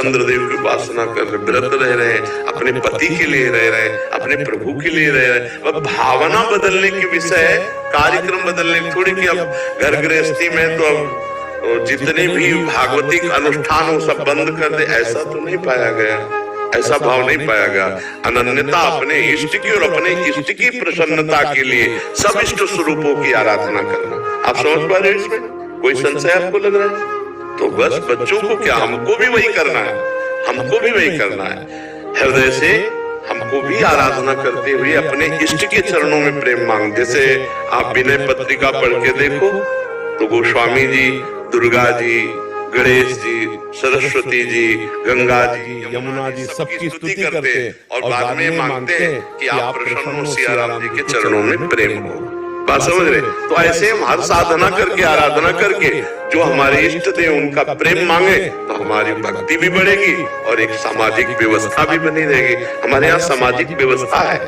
चंद्रदेव की उपासना कर रहे, व्रत रह रहे, अपने पति के लिए रह रहे, अपने प्रभु के लिए रह रहे। वह भावना बदलने के विषय है, कार्यक्रम बदलने थोड़ी कि अब घर गृहस्थी में तो अब जितने भी भागवतिक अनुष्ठान हो सब बंद कर दे, ऐसा तो नहीं पाया गया, ऐसा भाव नहीं पाया गया। अनन्यता अपने इष्ट की और अपने इष्ट की प्रसन्नता के लिए सब इष्ट स्वरूपों की आराधना करना। आप समझ पा रहे हैं इसमें कोई संशय आपको लग रहा है? तो बस बच्चों को क्या, हमको भी वही करना है, हमको भी वही करना है। हृदय से हमको भी आराधना करते हुए अपने इष्ट के चरणों में प्रेम मांग। जैसे आप विनय पत्रिका पढ़ के देखो तो गोस्वामी जी, दुर्गा जी, गणेश जी, सरस्वती जी, गंगा जी, यमुना जी सबकी स्तुति करते हैं और बाद में मांगते हैं कि आप प्रसन्न हो, सिया राम जी के चरणों में प्रेम हो। बात समझ रहे? तो ऐसे हम हर साधना करके, आराधना करके जो हमारे इष्ट थे उनका प्रेम मांगे तो हमारी भक्ति भी बढ़ेगी और एक सामाजिक व्यवस्था भी बनी रहेगी। हमारे यहाँ सामाजिक व्यवस्था है,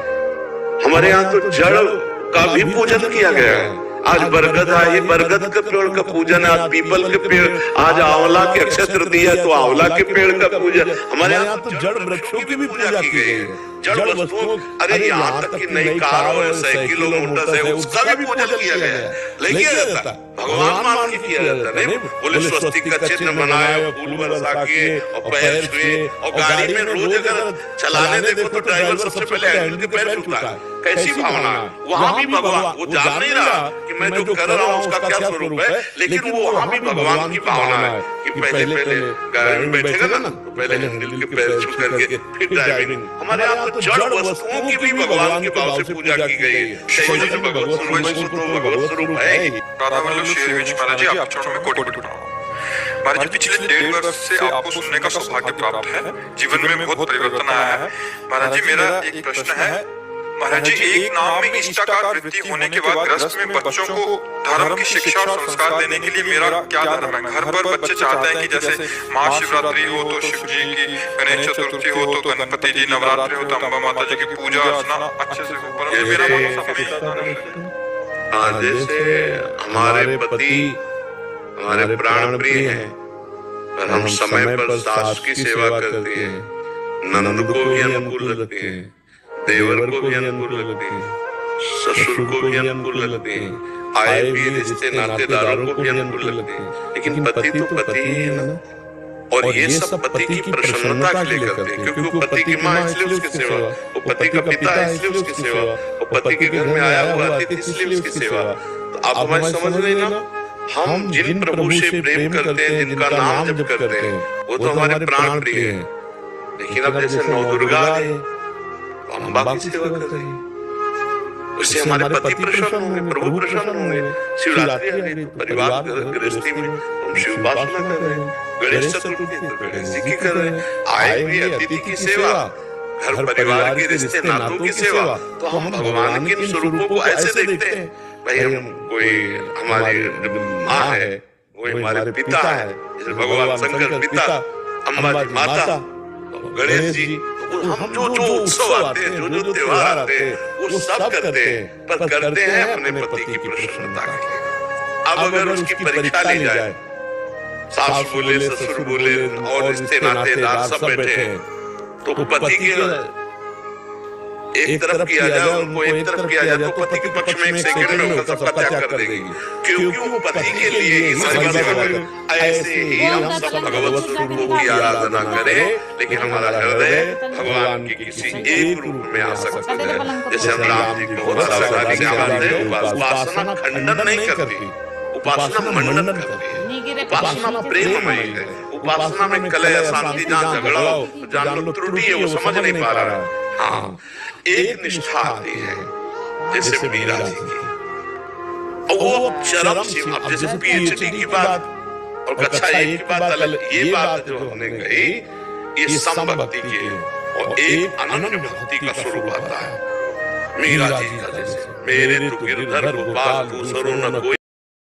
हमारे यहाँ तो जड़ का भी पूजन किया गया है। आज बरगद है, बरगद के पेड़ का पूजन है, आज पीपल के पेड़, आज आंवला के अक्षय तृतीया है तो आंवला के पेड़ का पूजन। हमारे यहाँ तो जड़ वृक्षों की भी पूजा की गई है, जड़ वस्तुओं, अरे यहाँ तक कि नई कार हो, साइकिल हो, मोटर है, उसका भी पूजन किया गया है, किया जाता है, भगवान मान के किया जाता है। नहीं बोले स्वस्तिक का चिन्ह बनाए, फूल बरसा किए और पैर छुए, और गाड़ी में रोज अगर चलाने देखो तो ड्राइवर सबसे पहले हैंडल के पैर छूता है। कैसी भावना है? वहां भी भगवान, वो जान नहीं रहा कि मैं जो कर रहा हूँ उसका क्या स्वरूप है, लेकिन वो वहां भी भगवान की भावना है कि पहले गाड़ी में बैठेगा ना तो पहले हैंडल के पैर छू करके फिर ड्राइविंग। हमारे यहाँ तो जड़ वस्तुओं की भी भगवान के भाव से पूजा की गई है। भगवत स्वरूप है। राधा वल्लभ शेरविच महाराज जी, आप चरणों में कोटि प्रणाम। महाराज जी, पिछले 1.5 वर्ष से आपको सुनने का सौभाग्य प्राप्त है, जीवन में बहुत परिवर्तन आया है। महाराज जी, मेरा एक प्रश्न है। महाराज जी, एक नाम में इष्टाकार वृत्ति होने के बाद गृहस्थ में बच्चों को धर्म की शिक्षा और संस्कार देने के लिए मेरा क्या धर्म है? घर पर बच्चे चाहते हैं कि जैसे महाशिवरात्रि हो तो शिव जी की, गणेश चतुर्थी हो तो गणपति जी, नवरात्रि हो तो अम्बा माता जी की पूजा अर्चना अच्छे से हो, पर मेरा जैसे हमारे पति हमारे प्राण प्रिय हैं और हम समय पर सास की सेवा करते हैं, नंद को भी अनुकूल रखते हैं, देवर को भी अनुकूल लगते हैं, ससुर को भी अनुकूल लगते हैं, आए भी रिश्ते नातेदारों को भी अनुकूल लगते हैं, लेकिन पति तो पति ही है ना। और ये सब पति की प्रसन्नता के लिए करते हैं, क्योंकि वो पति की माँ है इसलिए उसकी सेवा, वो पति का पिता है इसलिए उसकी सेवा, वो पति के घर में आया हुआ अतिथि इसलिए उसकी सेवा। तो आप हमारी समझ रहे ना, हम जिन प्रभु से प्रेम करते हैं, जिनका नाम जप करते हैं, वो तो हमारे प्राण प्रिय हैं। लेकिन अब जैसे नौ दुर्गा है, अम्बा की सेवा कर रही है, उससे हमारे पति प्रसन्न होंगे, प्रभु प्रसन्न होंगे। शिवरात्रि आ गई, परिवार गृहस्थी में हम शिव उपासना कर रहे हैं, गणेश चतुर्थी तो गणेश जी की कर रहे हैं, आए हुए अतिथि की सेवा, घर परिवार के रिश्ते नातों की सेवा। तो हम भगवान के स्वरूपों को ऐसे देखते हैं, भाई हम कोई हमारी माँ है, कोई हमारे पिता है, जैसे भगवान शंकर पिता, अम्बा जी माता, गणेश जी, हम जो उत्सव आते हैं, जो त्योहार आते हैं, वो सब करते हैं, पर करते हैं अपने पति की प्रसन्नता के लिए। अब अगर उसकी परीक्षा ली जाए, सास बोले, ससुर बोले और रिश्ते नातेदार सब बैठे हैं, तो पति के एक तरफ किया जाए, उनको एक तरफ किया जाए, तो पति के पक्ष में एक सेकंड में होकर सबका त्याग कर देगी, क्योंकि वो पति के लिए ही सारी सेवा करेगा। ऐसे ही हम सब भगवत स्वरूपों की आराधना करें, लेकिन हमारा हृदय भगवान के किसी एक रूप में आ सकता है। जैसे हम राम जी को सावधानी से मानते हैं, उपासना खंडन नहीं करती, उपासना मंडन करती है, उपासना प्रेममयी है। उपासना में कलह अशांति, जहाँ झगड़ा हो, जान लो त्रुटि है, वो समझ नहीं पा रहा है। हाँ, एक निष्ठा आती है जैसे मीरा जी की, और वो चरम सीमा, अब जैसे पीएचडी की बात और कक्षा 1 की बात अलग, ये बात जो हमने कही, ये समभक्ति की है, और एक अनन्य भक्ति का स्वरूप आता है मीरा जी का। जैसे मेरे तो गिरधर गोपाल, दूसरों न कोई